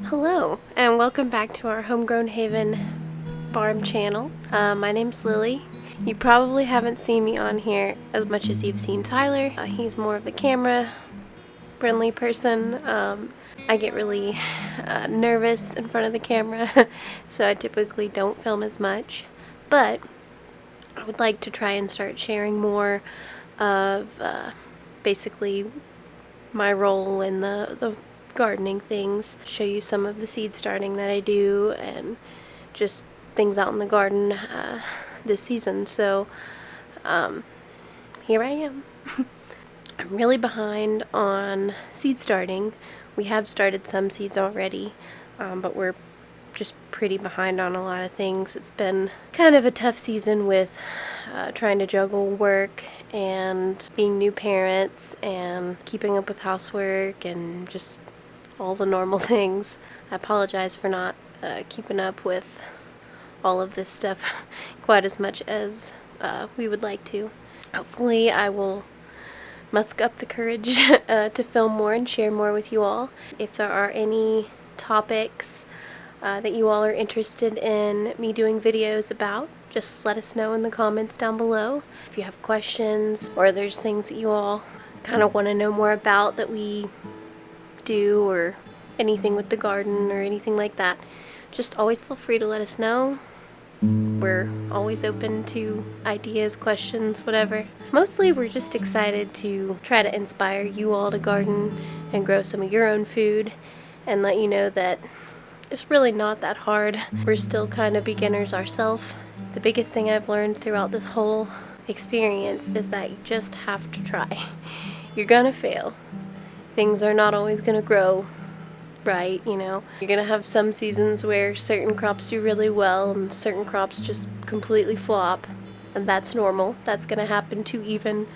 Hello, and welcome back to our Homegrown Haven farm channel. My name's Lily. You probably haven't seen me on here as much as you've seen Tyler. He's more of the camera friendly person. I get really nervous in front of the camera, so I typically don't film as much. But I would like to try and start sharing more of basically my role in the gardening things, show you some of the seed starting that I do and just things out in the garden this season. So here I am. I'm really behind on seed starting. We have started some seeds already, but we're just pretty behind on a lot of things. It's been kind of a tough season with trying to juggle work and being new parents and keeping up with housework and just all the normal things. I apologize for not keeping up with all of this stuff quite as much as we would like to. Hopefully I will muster up the courage to film more and share more with you all. If there are any topics that you all are interested in me doing videos about, just let us know in the comments down below. If you have questions or there's things that you all kind of want to know more about that we do, or anything with the garden or anything like that, just always feel free to let us know. We're always open to ideas, questions, whatever. Mostly we're just excited to try to inspire you all to garden and grow some of your own food and let you know that it's really not that hard. We're still kind of beginners ourselves. The biggest thing I've learned throughout this whole experience is that you just have to try. You're gonna fail. Things are not always gonna grow right, you know. You're gonna have some seasons where certain crops do really well and certain crops just completely flop, and that's normal. That's gonna happen to even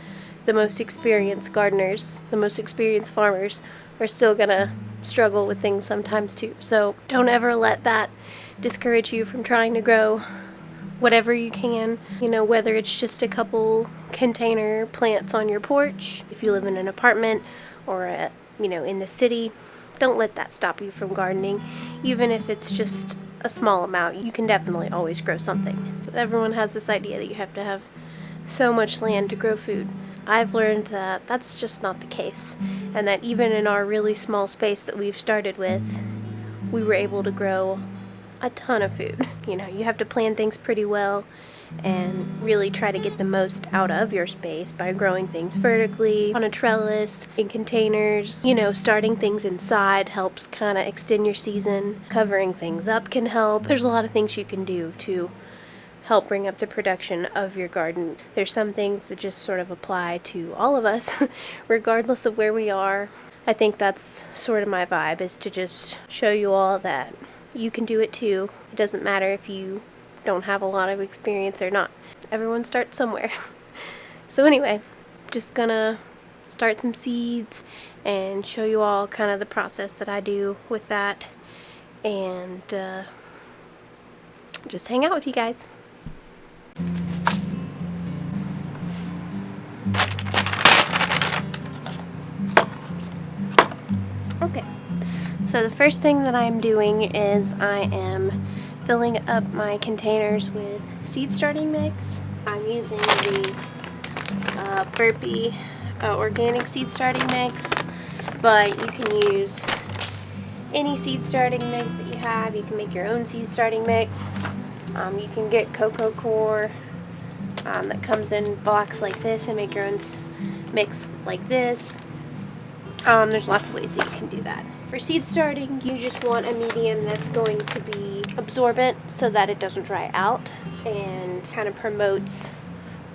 the most experienced gardeners. The most experienced farmers are still gonna struggle with things sometimes too. So don't ever let that discourage you from trying to grow whatever you can, you know, whether it's just a couple container plants on your porch, if you live in an apartment or in the city. Don't let that stop you from gardening. Even if it's just a small amount, you can definitely always grow something. Everyone has this idea that you have to have so much land to grow food. I've learned that that's just not the case, and that even in our really small space that we've started with, we were able to grow a ton of food. You know, you have to plan things pretty well and really try to get the most out of your space by growing things vertically, on a trellis, in containers. You know, starting things inside helps kind of extend your season. Covering things up can help. There's a lot of things you can do to help bring up the production of your garden. There's some things that just sort of apply to all of us, regardless of where we are. I think that's sort of my vibe, is to just show you all that you can do it too. It doesn't matter if you don't have a lot of experience or not. Everyone starts somewhere. So anyway, just gonna start some seeds and show you all kind of the process that I do with that, and just hang out with you guys. Okay, so the first thing that I'm doing is I am filling up my containers with seed starting mix. I'm using the Burpee organic seed starting mix, but you can use any seed starting mix that you have. You can make your own seed starting mix. You can get cocoa core that comes in blocks like this and make your own mix like this. There's lots of ways that you can do that. For seed starting, you just want a medium that's going to be absorbent so that it doesn't dry out and kind of promotes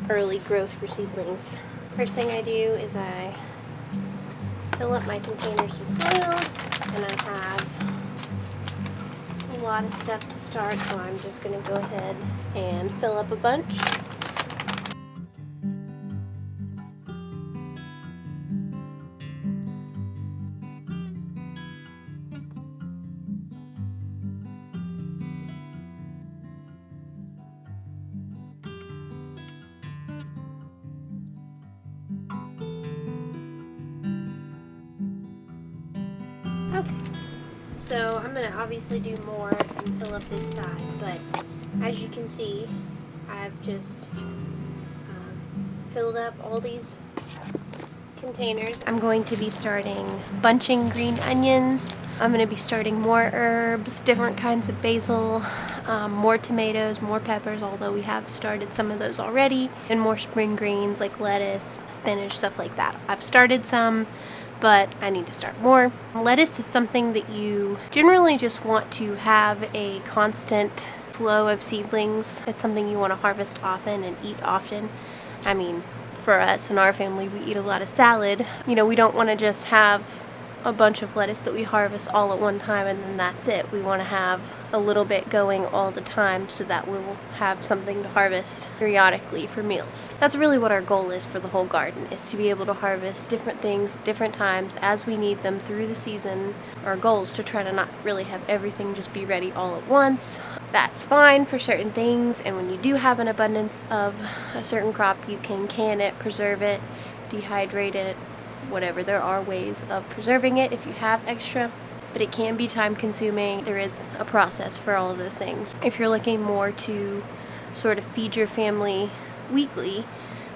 early growth for seedlings. First thing I do is I fill up my containers with soil, and I have a lot of stuff to start, so I'm just going to go ahead and fill up a bunch. Okay, So I'm going to obviously do more and fill up this side, but as you can see, I've just filled up all these containers. I'm going to be starting bunching green onions. I'm going to be starting more herbs, different kinds of basil, more tomatoes, more peppers, although we have started some of those already, and more spring greens like lettuce, spinach, stuff like that. I've started some, but I need to start more. Lettuce is something that you generally just want to have a constant flow of seedlings. It's something you want to harvest often and eat often. I mean, for us in our family, we eat a lot of salad. You know, we don't want to just have a bunch of lettuce that we harvest all at one time and then that's it. We want to have a little bit going all the time so that we will have something to harvest periodically for meals. That's really what our goal is for the whole garden, is to be able to harvest different things at different times as we need them through the season. Our goal is to try to not really have everything just be ready all at once. That's fine for certain things, and when you do have an abundance of a certain crop, you can can it, preserve it, dehydrate it, whatever. There are ways of preserving it if you have extra, but it can be time consuming. There is a process for all of those things. If you're looking more to sort of feed your family weekly,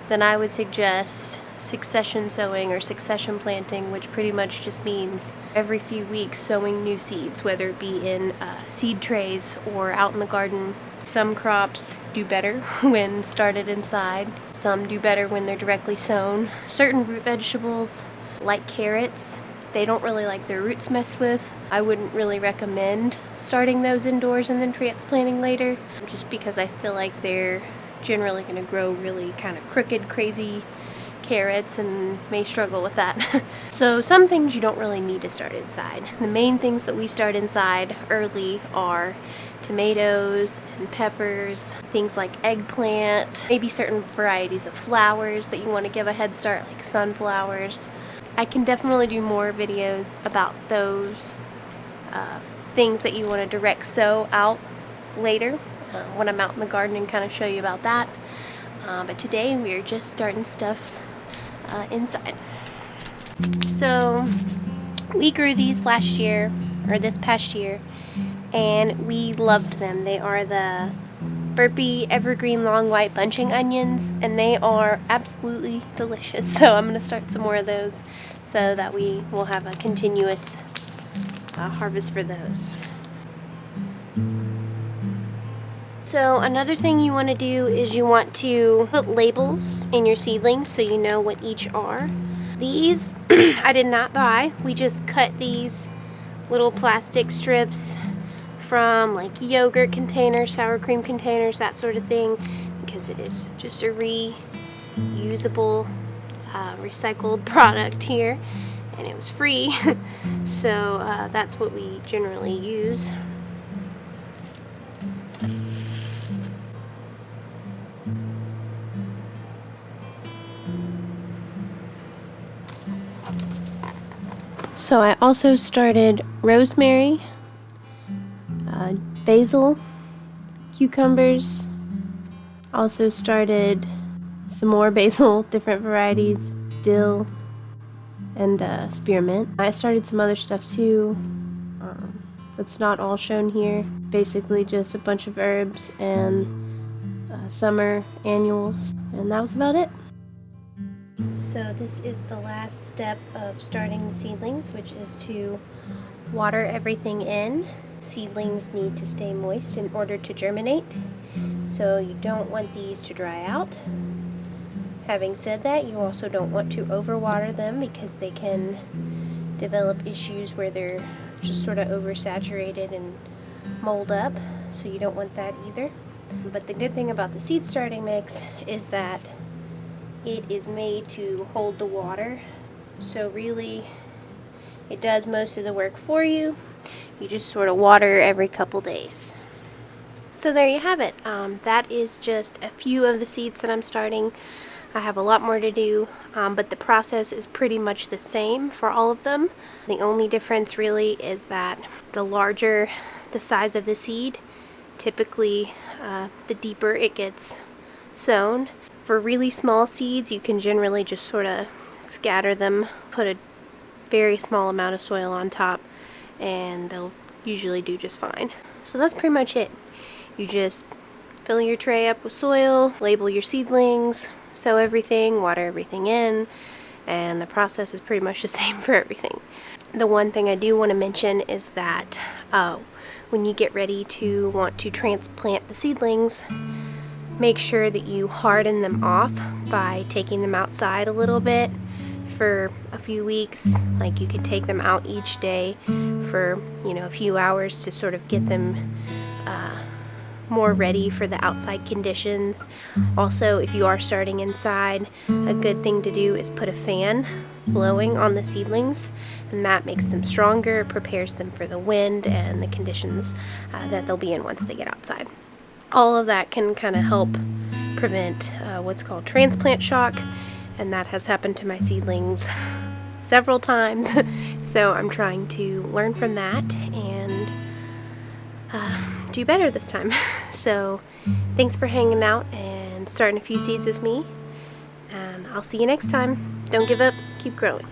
then I would suggest succession sowing or succession planting, which pretty much just means every few weeks sowing new seeds, whether it be in seed trays or out in the garden. Some crops do better when started inside. Some do better when they're directly sown. Certain root vegetables, like carrots, they don't really like their roots messed with. I wouldn't really recommend starting those indoors and then transplanting later, just because I feel like they're generally going to grow really kind of crooked, crazy carrots and may struggle with that. So some things you don't really need to start inside. The main things that we start inside early are tomatoes and peppers, things like eggplant, maybe certain varieties of flowers that you want to give a head start, like sunflowers. I can definitely do more videos about those things that you want to direct sow out later when I'm out in the garden and kind of show you about that. But today we are just starting stuff inside. So we grew these last year, or this past year, and we loved them. They are the Burpee Evergreen Long White Bunching Onions, and they are absolutely delicious. So I'm going to start some more of those so that we will have a continuous harvest for those. So another thing you want to do is you want to put labels in your seedlings so you know what each are. These I did not buy. We just cut these little plastic strips from like yogurt containers, sour cream containers, that sort of thing, because it is just a reusable, recycled product here, and it was free. So that's what we generally use. So I also started rosemary, basil, cucumbers, also started some more basil, different varieties, dill, and spearmint. I started some other stuff too, that's not all shown here. Basically just a bunch of herbs and summer annuals, and that was about it. So this is the last step of starting the seedlings, which is to water everything in. Seedlings need to stay moist in order to germinate, so you don't want these to dry out. Having said that, you also don't want to overwater them because they can develop issues where they're just sort of oversaturated and mold up, so you don't want that either. But the good thing about the seed starting mix is that it is made to hold the water, so really it does most of the work for you. You just sort of water every couple days. So there you have it. That is just a few of the seeds that I'm starting. I have a lot more to do, but the process is pretty much the same for all of them. The only difference really is that the larger the size of the seed, typically the deeper it gets sown. For really small seeds, you can generally just sort of scatter them, put a very small amount of soil on top, and they'll usually do just fine. So that's pretty much it. You just fill your tray up with soil, label your seedlings, sow everything, water everything in, and the process is pretty much the same for everything. The one thing I do want to mention is that when you get ready to want to transplant the seedlings, make sure that you harden them off by taking them outside a little bit for a few weeks. Like, you could take them out each day for, a few hours to sort of get them more ready for the outside conditions. Also, if you are starting inside, a good thing to do is put a fan blowing on the seedlings, and that makes them stronger, prepares them for the wind and the conditions that they'll be in once they get outside. All of that can kind of help prevent what's called transplant shock, and that has happened to my seedlings several times. So I'm trying to learn from that and do better this time. So thanks for hanging out and starting a few seeds with me, and I'll see you next time. Don't give up, keep growing.